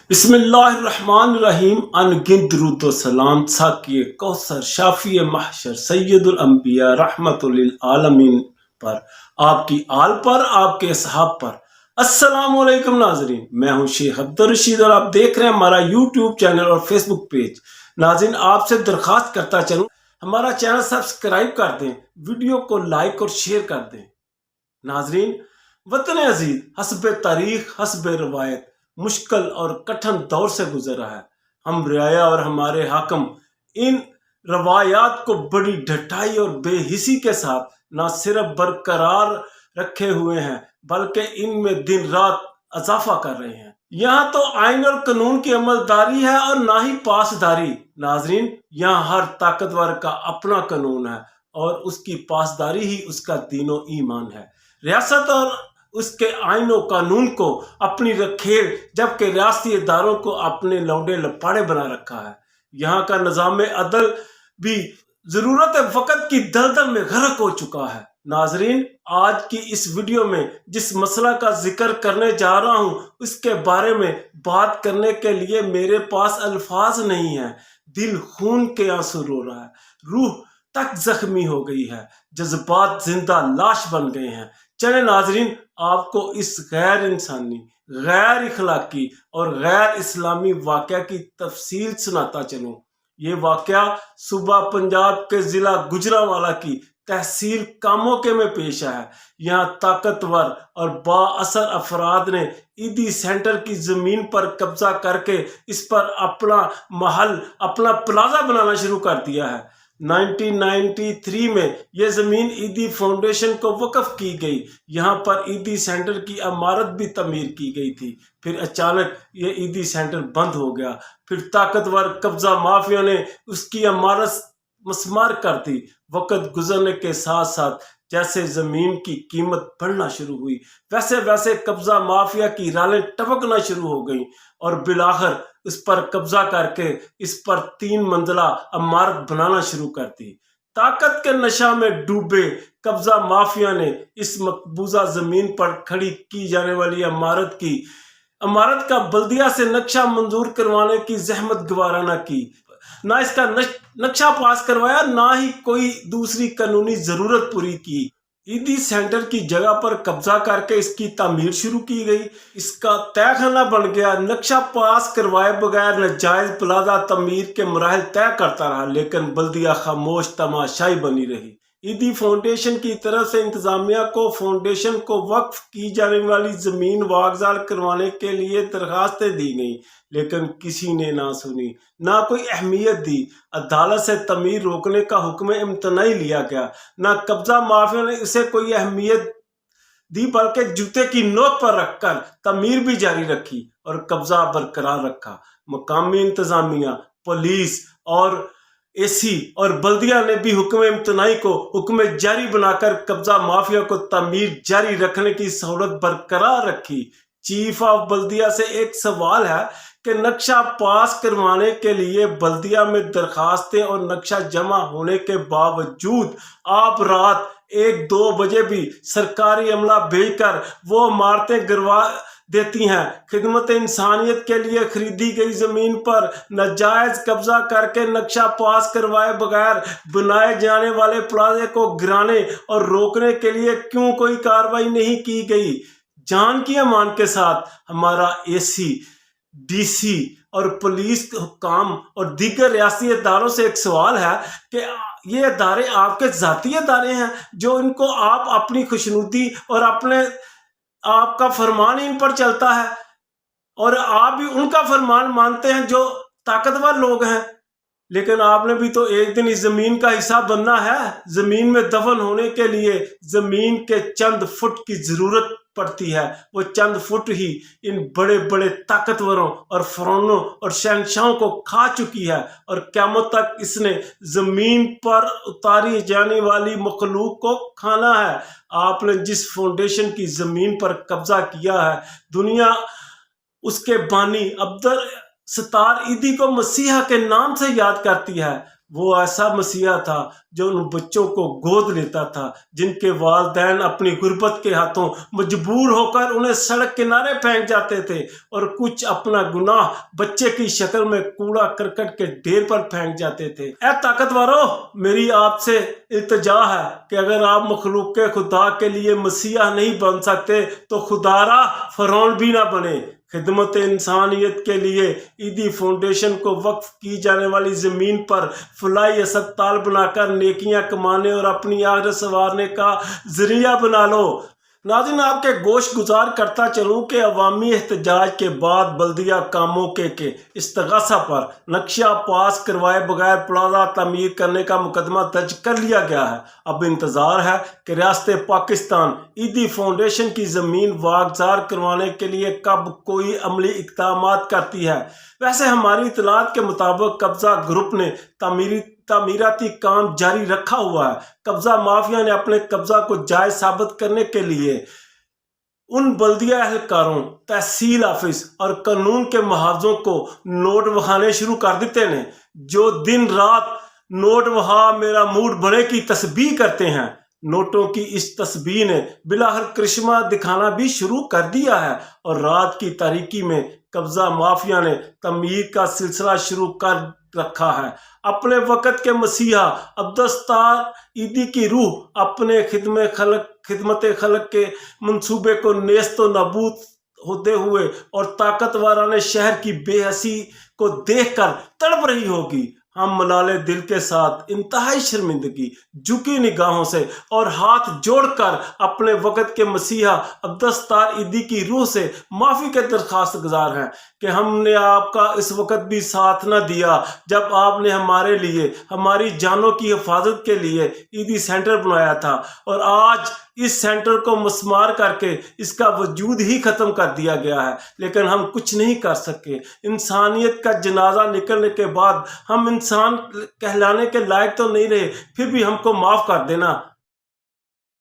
بسم اللہ الرحمن الرحیم. انگنت درود و سلام ساقی کوثر شافی محشر سید الانبیاء رحمت للعالمین پر، آپ کی آل پر، آپ کے اصحاب پر. السلام علیکم ناظرین، میں ہوں شیخ عبدالرشید اور آپ دیکھ رہے ہیں ہمارا یوٹیوب چینل اور فیس بک پیج. ناظرین، آپ سے درخواست کرتا چلوں ہمارا چینل سبسکرائب کر دیں، ویڈیو کو لائک اور شیئر کر دیں. ناظرین، وطن عزیز حسب تاریخ حسب روایت مشکل اور کٹھن دور سے گزرا ہے. ہم رعایا اور ہمارے حاکم ان روایات کو بڑی ڈٹائی اور بے حسی کے ساتھ نہ صرف برقرار رکھے ہوئے ہیں بلکہ ان میں دن رات اضافہ کر رہے ہیں. یہاں تو آئین اور قانون کی عملداری ہے اور نہ ہی پاسداری. ناظرین، یہاں ہر طاقتور کا اپنا قانون ہے اور اس کی پاسداری ہی اس کا دین و ایمان ہے. ریاست اور اس کے آئین و قانون کو اپنی رکھیل جبکہ ریاستی اداروں کو اپنے لونڈے لپاڑے بنا رکھا ہے. یہاں کا نظام عدل بھی ضرورت وقت کی دلدل میں غرق ہو چکا ہے. ناظرین، آج کی اس ویڈیو میں جس مسئلہ کا ذکر کرنے جا رہا ہوں اس کے بارے میں بات کرنے کے لیے میرے پاس الفاظ نہیں ہیں. دل خون کے آنسو رو رہا ہے، روح تک زخمی ہو گئی ہے، جذبات زندہ لاش بن گئے ہیں. چلے ناظرین، آپ کو اس غیر انسانی، غیر اخلاقی اور غیر اسلامی واقعہ کی تفصیل سناتا چلوں. یہ واقعہ صوبہ پنجاب کے ضلع گجرانوالہ کی تحصیل کاموکے میں پیش آیا ہے. یہاں طاقتور اور با اثر افراد نے عیدی سینٹر کی زمین پر قبضہ کر کے اس پر اپنا محل، اپنا پلازا بنانا شروع کر دیا ہے. 1993 میں یہ زمین عیدی فاؤنڈیشن کو وقف کی گئی. یہاں پر عیدی سینٹر کی عمارت بھی تعمیر کی گئی تھی. پھر اچانک یہ عیدی سینٹر بند ہو گیا. پھر طاقتور قبضہ مافیا نے اس کی عمارت مسمار کر دی. وقت گزرنے کے ساتھ ساتھ جیسے زمین کی قیمت بڑھنا شروع ہوئی ویسے ویسے قبضہ مافیا کی رالیں ٹپکنا شروع ہو گئیں اور بالآخر اس پر قبضہ کر کے اس پر 3 منزلہ عمارت بنانا شروع کر دی. طاقت کے نشہ میں ڈوبے قبضہ مافیا نے اس مقبوضہ زمین پر کھڑی کی جانے والی عمارت کا بلدیہ سے نقشہ منظور کروانے کی زحمت گوارا نہ کی، نہ اس کا نقشہ پاس کروایا، نہ ہی کوئی دوسری قانونی ضرورت پوری کی. عیدی سینٹر کی جگہ پر قبضہ کر کے اس کی تعمیر شروع کی گئی. اس کا تہہ خانہ بن گیا. نقشہ پاس کروائے بغیر ناجائز پلازا تعمیر کے مراحل طے کرتا رہا، لیکن بلدیہ خاموش تماشائی بنی رہی. عیدی فاؤنڈیشن کی طرف سے انتظامیہ کو فاؤنڈیشن کو وقف کی جانے والی زمین واگزار کروانے کے لیے درخواستیں دی گئیں، لیکن کسی نے نہ سنی، نہ کوئی اہمیت دی. عدالت سے تعمیر روکنے کا حکم امتناعی لیا گیا. نہ قبضہ مافیا نے اسے کوئی اہمیت دی بلکہ جوتے کی نوک پر رکھ کر تعمیر بھی جاری رکھی اور قبضہ برقرار رکھا. مقامی انتظامیہ، پولیس اور AC اور بلدیہ نے بھی حکم امتناعی کو حکم جاری بنا کر قبضہ مافیا کو تعمیر جاری رکھنے کی سہولت برقرار رکھی. چیف آف بلدیہ سے ایک سوال ہے کہ نقشہ پاس کروانے کے لیے بلدیہ میں درخواستیں اور نقشہ جمع ہونے کے باوجود آپ رات 1-2 بجے بھی سرکاری عملہ بھیج کر وہ عمارتیں گروا دیتی ہیں. خدمت انسانیت کے لیے خریدی گئی زمین پر ناجائز قبضہ کر کے نقشہ پاس کروائے بغیر بنائے جانے والے پلازے کو گرانے اور روکنے کے لیے کیوں کوئی کارروائی نہیں کی گئی؟ جان کی امان کے ساتھ ہمارا AC، DC اور پولیس حکام اور دیگر ریاستی اداروں سے ایک سوال ہے کہ یہ ادارے آپ کے ذاتی ادارے ہیں جو ان کو آپ اپنی خوشنودی اور آپ کا فرمان ان پر چلتا ہے اور آپ بھی ان کا فرمان مانتے ہیں جو طاقتور لوگ ہیں، لیکن آپ نے بھی تو ایک دن اس زمین کا حصہ بننا ہے. زمین میں دفن ہونے کے لیے زمین کے چند فٹ کی ضرورت پڑتی ہے. وہ چند فٹ ہی ان بڑے بڑے طاقتوروں اور فرعونوں اور شہنشاہوں کو کھا چکی ہے اور قیامت تک اس نے زمین پر اتاری جانے والی مخلوق کو کھانا ہے. آپ نے جس فاؤنڈیشن کی زمین پر قبضہ کیا ہے، دنیا اس کے بانی عبدالستار عیدی کو مسیحا کے نام سے یاد کرتی ہے. وہ ایسا مسیحا تھا جو ان بچوں کو گود لیتا تھا جن کے والدین اپنی غربت کے ہاتھوں مجبور ہو کر انہیں سڑک کنارے پھینک جاتے تھے، اور کچھ اپنا گناہ بچے کی شکل میں کوڑا کرکٹ کے ڈھیر پر پھینک جاتے تھے۔ اے طاقتورو، میری آپ سے التجا ہے کہ اگر آپ مخلوق خدا کے لیے مسیحا نہیں بن سکتے تو خدا را فرعون بھی نہ بنے۔ خدمت انسانیت کے لیے ایدی فاؤنڈیشن کو وقف کی جانے والی زمین پر فلاحی اسپتال بنا کر نیکیاں کمانے اور اپنی آخرت سنوارنے کا ذریعہ بنا لو۔ ناظرین، آپ کے گوش گزار کرتا چلوں کہ عوامی احتجاج کے بعد بلدیہ کاموں کے استغاثہ پر نقشہ پاس کروائے بغیر پلازہ تعمیر کرنے کا مقدمہ درج کر لیا گیا ہے۔ اب انتظار ہے کہ ریاست پاکستان ایدی فاؤنڈیشن کی زمین واگزار کروانے کے لیے کب کوئی عملی اقدامات کرتی ہے۔ ویسے ہماری اطلاعات کے مطابق قبضہ گروپ نے تعمیراتی کام جاری رکھا ہوا ہے۔ قبضہ مافیا نے اپنے قبضہ کو جائز ثابت کرنے کے لیے ان بلدیہ اہلکاروں، تحصیل آفس اور قانون کے محافظوں کو نوٹ بہانے شروع کر دیتے ہیں جو دن رات نوٹ بہا میرا موڈ بڑے کی تسبیح کرتے ہیں۔ نوٹوں کی اس تسبیح نے بالآخر کرشمہ دکھانا بھی شروع کر دیا ہے، اور رات کی تاریکی میں قبضہ مافیا نے تعمیر کا سلسلہ شروع کر رکھا ہے۔ اپنے وقت کے مسیحا عبدالستار ایدی کی روح اپنے خدمت خلق کے منصوبے کو نیست و نابود ہوتے ہوئے اور طاقتورانہ شہر کی بے حسی کو دیکھ کر تڑپ رہی ہوگی۔ ہم ملالے دل کے ساتھ انتہائی شرمندگی، جھکی نگاہوں سے اور ہاتھ جوڑ کر اپنے وقت کے مسیحا عبدالستار ایدی کی روح سے معافی کے درخواست گزار ہیں کہ ہم نے آپ کا اس وقت بھی ساتھ نہ دیا جب آپ نے ہمارے لیے، ہماری جانوں کی حفاظت کے لیے ایدی سینٹر بنایا تھا، اور آج اس سینٹر کو مسمار کر کے اس کا وجود ہی ختم کر دیا گیا ہے، لیکن ہم کچھ نہیں کر سکے۔ انسانیت کا جنازہ نکلنے کے بعد ہم انسان کہلانے کے لائق تو نہیں رہے، پھر بھی ہم کو معاف کر دینا۔